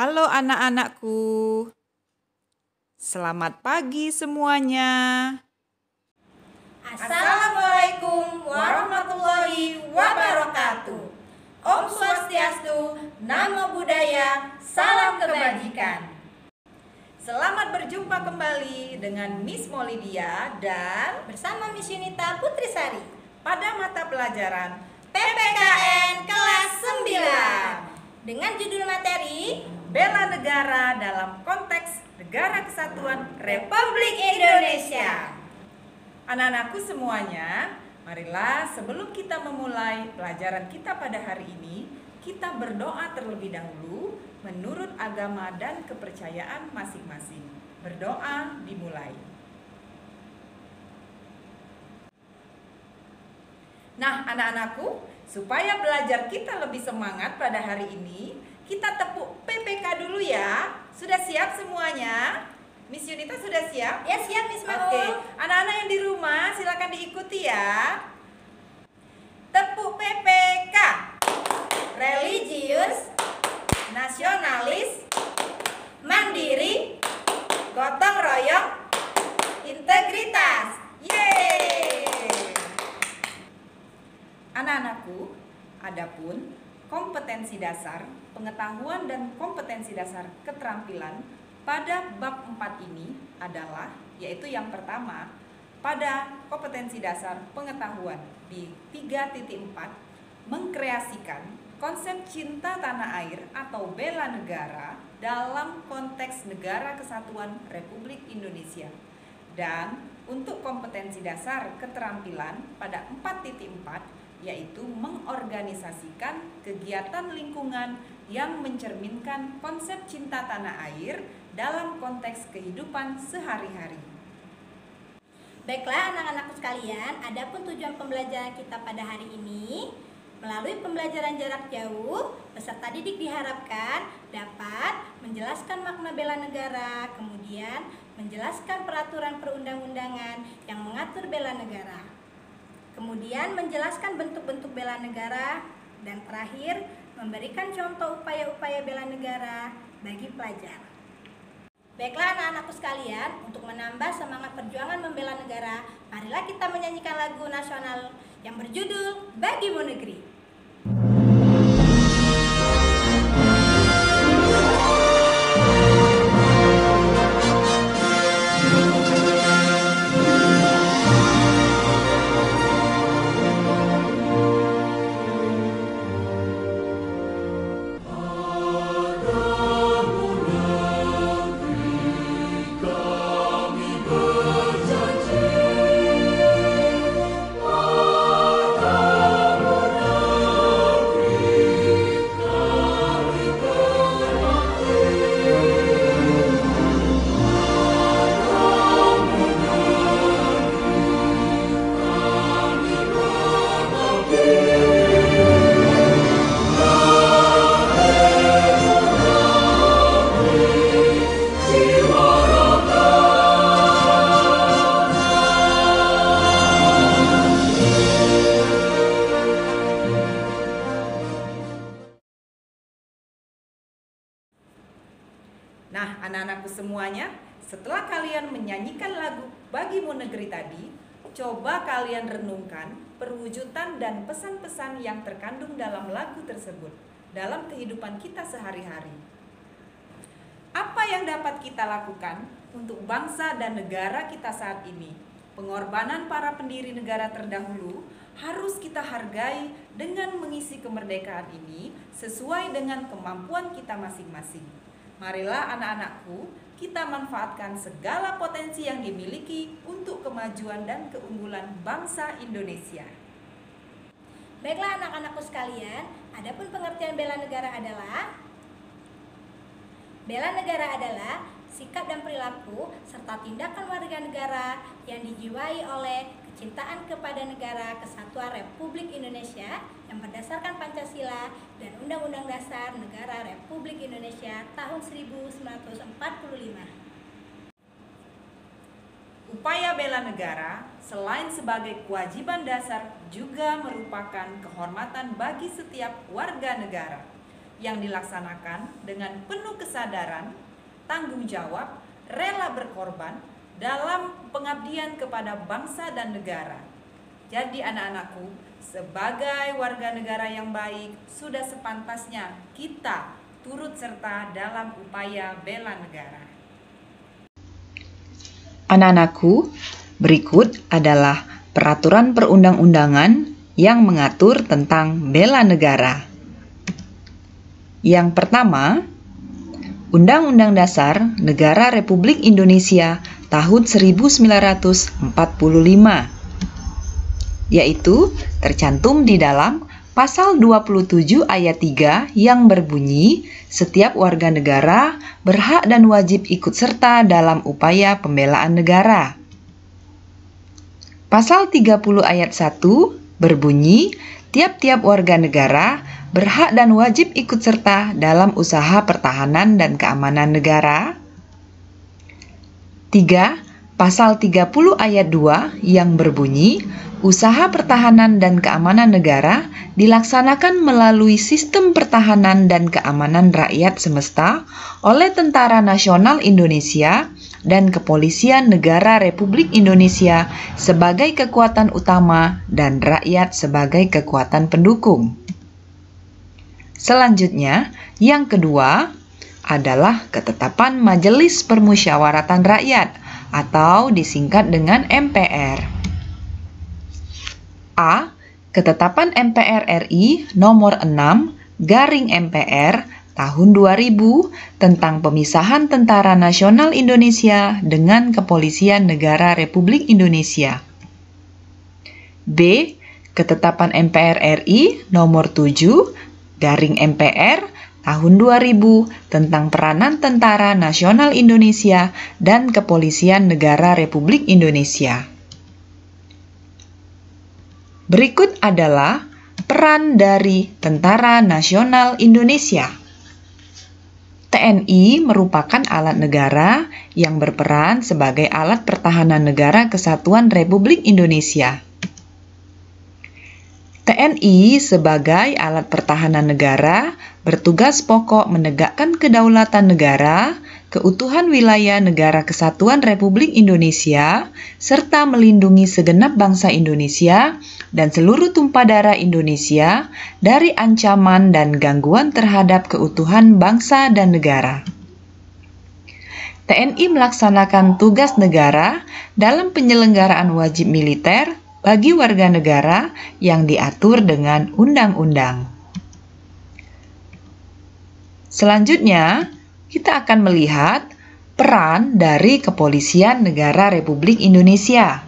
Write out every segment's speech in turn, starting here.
Halo anak-anakku, selamat pagi semuanya. Assalamualaikum warahmatullahi wabarakatuh. Om Swastiastu, Namo Buddhaya, salam kebajikan. Selamat berjumpa kembali dengan Miss Molidia dan bersama Miss Yunita Putrisari pada mata pelajaran PPKN kelas 9 dengan judul materi Bela Negara dalam konteks Negara Kesatuan Republik Indonesia. Anak-anakku semuanya, marilah sebelum kita memulai pelajaran kita pada hari ini, kita berdoa terlebih dahulu menurut agama dan kepercayaan masing-masing. Berdoa dimulai. Nah, anak-anakku, supaya belajar kita lebih semangat pada hari ini, kita tepuk PPK dulu ya. Sudah siap semuanya? Miss Yunita sudah siap? Ya, siap Miss Maul. Oke, anak-anak yang di rumah silakan diikuti ya. Tepuk PPK. Religius, Nasionalis, mandiri, gotong royong, integritas. yeay! Anak-anakku, adapun kompetensi dasar, pengetahuan dan kompetensi dasar keterampilan pada bab 4 ini adalah, yaitu yang pertama, pada kompetensi dasar pengetahuan di 3.4, mengkreasikan konsep cinta tanah air atau bela negara dalam konteks Negara Kesatuan Republik Indonesia. Dan untuk kompetensi dasar keterampilan pada 4.4, yaitu mengorganisasikan kegiatan lingkungan yang mencerminkan konsep cinta tanah air dalam konteks kehidupan sehari-hari. Baiklah anak-anakku sekalian, adapun tujuan pembelajaran kita pada hari ini, melalui pembelajaran jarak jauh, peserta didik diharapkan dapat menjelaskan makna bela negara, kemudian menjelaskan peraturan perundang-undangan yang mengatur bela negara, kemudian menjelaskan bentuk-bentuk bela negara, dan terakhir memberikan contoh upaya-upaya bela negara bagi pelajar. Baiklah anak-anakku sekalian, untuk menambah semangat perjuangan membela negara, marilah kita menyanyikan lagu nasional yang berjudul Bagimu Negeri. Nah, anak-anakku semuanya, setelah kalian menyanyikan lagu Bagimu Negeri tadi, coba kalian renungkan perwujudan dan pesan-pesan yang terkandung dalam lagu tersebut dalam kehidupan kita sehari-hari. Apa yang dapat kita lakukan untuk bangsa dan negara kita saat ini? Pengorbanan para pendiri negara terdahulu harus kita hargai dengan mengisi kemerdekaan ini sesuai dengan kemampuan kita masing-masing. Marilah anak-anakku, kita manfaatkan segala potensi yang dimiliki untuk kemajuan dan keunggulan bangsa Indonesia. Baiklah anak-anakku sekalian, adapun pengertian bela negara adalah sikap dan perilaku serta tindakan warga negara yang dijiwai oleh kecintaan kepada negara Kesatuan Republik Indonesia yang berdasarkan Pancasila dan Undang-Undang Dasar Negara Republik Indonesia tahun 1945. Upaya bela negara selain sebagai kewajiban dasar juga merupakan kehormatan bagi setiap warga negara. yang dilaksanakan dengan penuh kesadaran, tanggung jawab, rela berkorban dalam pengabdian kepada bangsa dan negara. Jadi anak-anakku, sebagai warga negara yang baik, sudah sepantasnya kita turut serta dalam upaya bela negara. Anak-anakku, berikut adalah peraturan perundang-undangan yang mengatur tentang bela negara. Yang pertama, Undang-Undang Dasar Negara Republik Indonesia tahun 1945, yaitu tercantum di dalam Pasal 27 ayat 3 yang berbunyi, setiap warga negara berhak dan wajib ikut serta dalam upaya pembelaan negara. Pasal 30 ayat 1 berbunyi, tiap-tiap warga negara berhak dan wajib ikut serta dalam usaha pertahanan dan keamanan negara. 3. Pasal 30 ayat 2 yang berbunyi, usaha pertahanan dan keamanan negara dilaksanakan melalui sistem pertahanan dan keamanan rakyat semesta oleh Tentara Nasional Indonesia dan Kepolisian Negara Republik Indonesia sebagai kekuatan utama dan rakyat sebagai kekuatan pendukung. Selanjutnya, yang kedua adalah ketetapan Majelis Permusyawaratan Rakyat atau disingkat dengan MPR. A. Ketetapan MPR RI nomor 6/MPR tahun 2000 tentang pemisahan Tentara Nasional Indonesia dengan Kepolisian Negara Republik Indonesia. B. Ketetapan MPR RI nomor 7/MPR tahun 2000 tentang peranan Tentara Nasional Indonesia dan Kepolisian Negara Republik Indonesia. Berikut adalah peran dari Tentara Nasional Indonesia. TNI merupakan alat negara yang berperan sebagai alat pertahanan negara kesatuan Republik Indonesia. TNI sebagai alat pertahanan negara bertugas pokok menegakkan kedaulatan negara, keutuhan wilayah negara kesatuan Republik Indonesia, serta melindungi segenap bangsa Indonesia dan seluruh tumpah darah Indonesia dari ancaman dan gangguan terhadap keutuhan bangsa dan negara. TNI melaksanakan tugas negara dalam penyelenggaraan wajib militer bagi warga negara yang diatur dengan undang-undang. Selanjutnya, kita akan melihat peran dari Kepolisian Negara Republik Indonesia.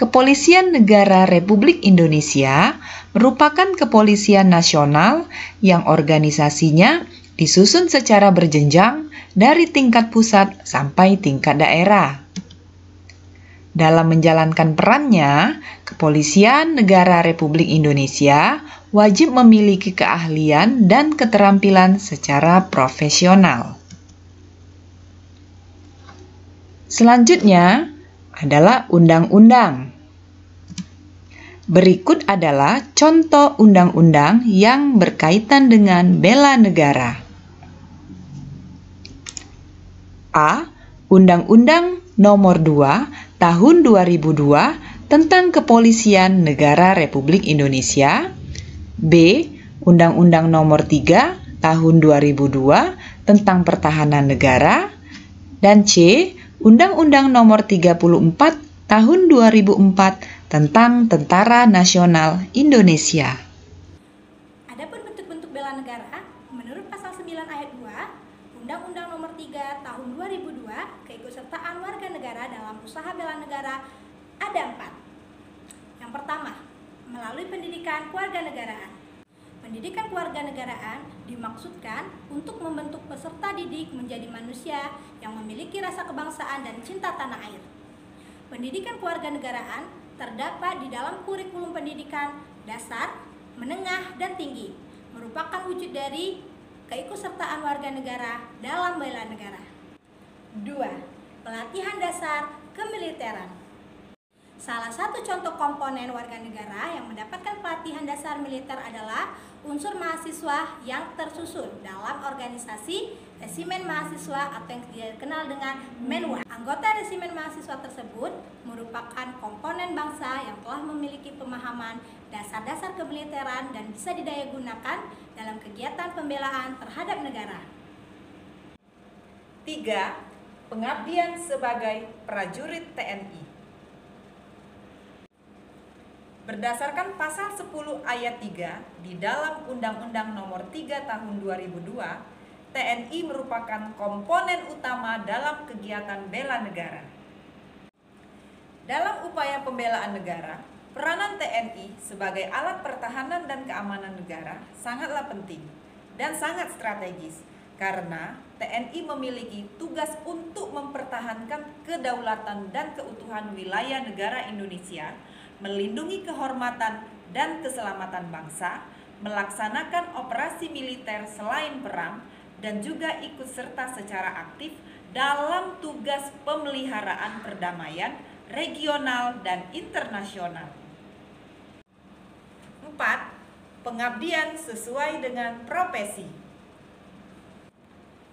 Kepolisian Negara Republik Indonesia merupakan kepolisian nasional yang organisasinya disusun secara berjenjang dari tingkat pusat sampai tingkat daerah. Dalam menjalankan perannya, Kepolisian Negara Republik Indonesia wajib memiliki keahlian dan keterampilan secara profesional. Selanjutnya adalah undang-undang. Berikut adalah contoh undang-undang yang berkaitan dengan bela negara. A. Undang-Undang Nomor 2 Tahun 2002 tentang Kepolisian Negara Republik Indonesia. B. Undang-Undang Nomor 3 Tahun 2002 tentang Pertahanan Negara. Dan C. Undang-Undang Nomor 34 Tahun 2004 tentang Tentara Nasional Indonesia. Adapun bentuk-bentuk bela negara, menurut Pasal 9 ayat 2, Undang-Undang Nomor 3 Tahun 2002, keikutsertaan warga negara dalam usaha bela negara ada 4. Yang pertama, melalui pendidikan kewarganegaraan. Pendidikan kewarganegaraan dimaksudkan untuk membentuk peserta didik menjadi manusia yang memiliki rasa kebangsaan dan cinta tanah air. Pendidikan kewarganegaraan terdapat di dalam kurikulum pendidikan dasar, menengah, dan tinggi, merupakan wujud dari keikutsertaan warga negara dalam bela negara. 2. Pelatihan dasar kemiliteran. Salah satu contoh komponen warga negara yang mendapatkan pelatihan dasar militer adalah unsur mahasiswa yang tersusun dalam organisasi resimen mahasiswa atau yang dikenal dengan Menwa. Anggota resimen mahasiswa tersebut merupakan komponen bangsa yang telah memiliki pemahaman dasar-dasar kemiliteran dan bisa didayagunakan dalam kegiatan pembelaan terhadap negara. 3. Pengabdian sebagai prajurit TNI. Berdasarkan pasal 10 ayat 3 di dalam Undang-Undang Nomor 3 Tahun 2002, TNI merupakan komponen utama dalam kegiatan bela negara. Dalam upaya pembelaan negara, peranan TNI sebagai alat pertahanan dan keamanan negara sangatlah penting dan sangat strategis karena TNI memiliki tugas untuk mempertahankan kedaulatan dan keutuhan wilayah negara Indonesia, melindungi kehormatan dan keselamatan bangsa, melaksanakan operasi militer selain perang, dan juga ikut serta secara aktif dalam tugas pemeliharaan perdamaian regional dan internasional. 4. Pengabdian sesuai dengan profesi.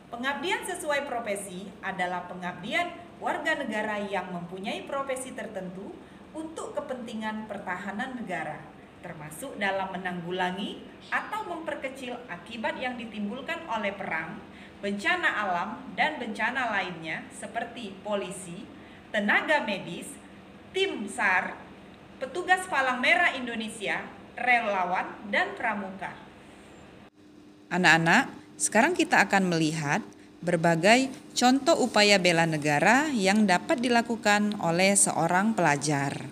Pengabdian sesuai profesi adalah pengabdian warga negara yang mempunyai profesi tertentu untuk kepentingan pertahanan negara, termasuk dalam menanggulangi atau memperkecil akibat yang ditimbulkan oleh perang, bencana alam, dan bencana lainnya seperti polisi, tenaga medis, tim SAR, petugas Palang Merah Indonesia, relawan, dan pramuka. Anak-anak, sekarang kita akan melihat berbagai contoh upaya bela negara yang dapat dilakukan oleh seorang pelajar.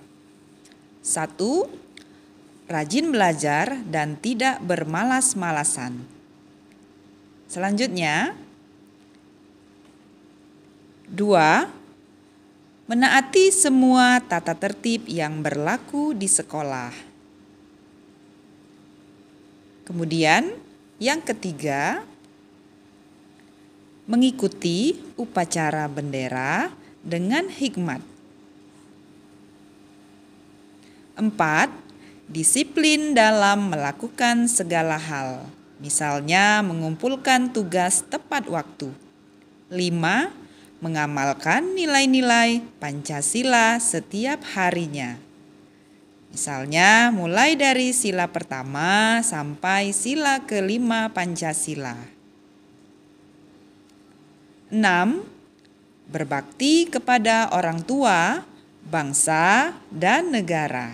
1. Rajin belajar dan tidak bermalas-malasan. Selanjutnya, 2. Menaati semua tata tertib yang berlaku di sekolah. Kemudian, yang ketiga, mengikuti upacara bendera dengan hikmat. 4. Disiplin dalam melakukan segala hal, misalnya mengumpulkan tugas tepat waktu. 5. Mengamalkan nilai-nilai Pancasila setiap harinya. Misalnya mulai dari sila pertama sampai sila kelima Pancasila. 6. Berbakti kepada orang tua, bangsa, dan negara.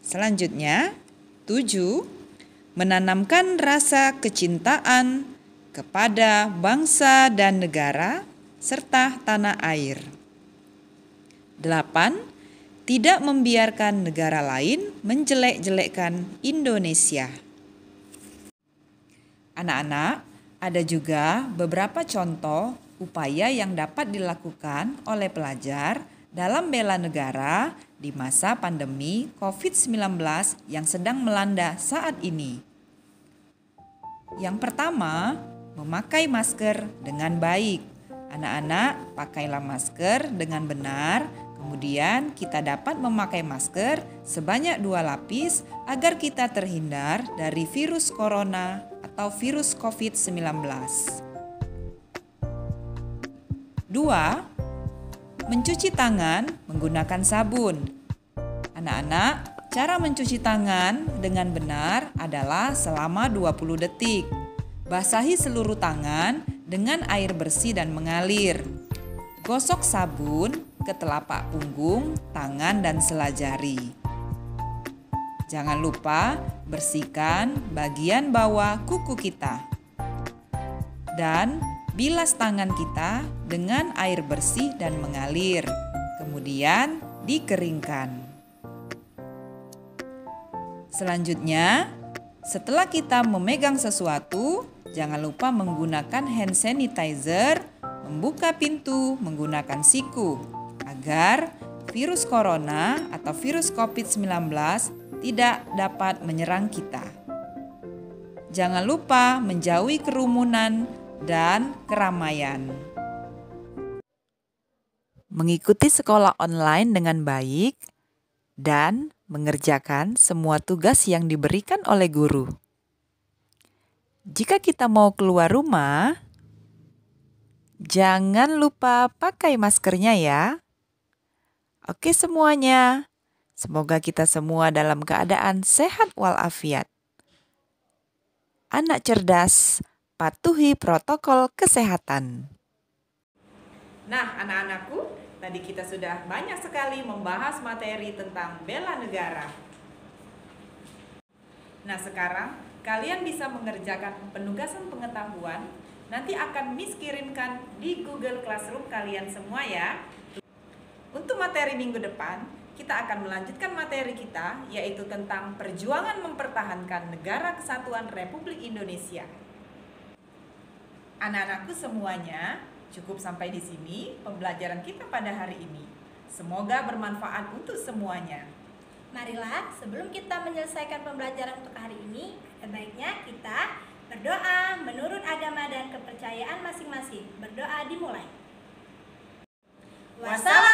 Selanjutnya, 7. Menanamkan rasa kecintaan kepada bangsa dan negara serta tanah air. 8. Tidak membiarkan negara lain menjelek-jelekkan Indonesia. Anak-anak, ada juga beberapa contoh upaya yang dapat dilakukan oleh pelajar dalam bela negara di masa pandemi COVID-19 yang sedang melanda saat ini. Yang pertama, memakai masker dengan baik. Anak-anak, pakailah masker dengan benar. Kemudian kita dapat memakai masker sebanyak 2 lapis agar kita terhindar dari virus corona atau virus COVID-19. 2. Mencuci tangan menggunakan sabun. Anak-anak, cara mencuci tangan dengan benar adalah selama 20 detik. Basahi seluruh tangan dengan air bersih dan mengalir. Gosok sabun ke telapak punggung, tangan, dan sela jari. Jangan lupa bersihkan bagian bawah kuku kita. Dan bilas tangan kita dengan air bersih dan mengalir. Kemudian dikeringkan. Selanjutnya, setelah kita memegang sesuatu, jangan lupa menggunakan hand sanitizer, membuka pintu menggunakan siku, agar virus corona atau virus COVID-19 tidak dapat menyerang kita. Jangan lupa menjauhi kerumunan dan keramaian. mengikuti sekolah online dengan baik, dan mengerjakan semua tugas yang diberikan oleh guru. Jika kita mau keluar rumah, jangan lupa pakai maskernya ya. Oke semuanya, semoga kita semua dalam keadaan sehat walafiat. Anak cerdas, patuhi protokol kesehatan. Nah, anak-anakku, tadi kita sudah banyak sekali membahas materi tentang bela negara. Nah, sekarang kalian bisa mengerjakan penugasan pengetahuan. Nanti akan Miss kirimkan di Google Classroom kalian semua ya. Untuk materi minggu depan, kita akan melanjutkan materi kita, yaitu tentang perjuangan mempertahankan Negara Kesatuan Republik Indonesia. Anak-anakku semuanya, cukup sampai di sini pembelajaran kita pada hari ini. Semoga bermanfaat untuk semuanya. Marilah, sebelum kita menyelesaikan pembelajaran untuk hari ini, sebaiknya kita berdoa menurut agama dan kepercayaan masing-masing. Berdoa dimulai. Wassalam.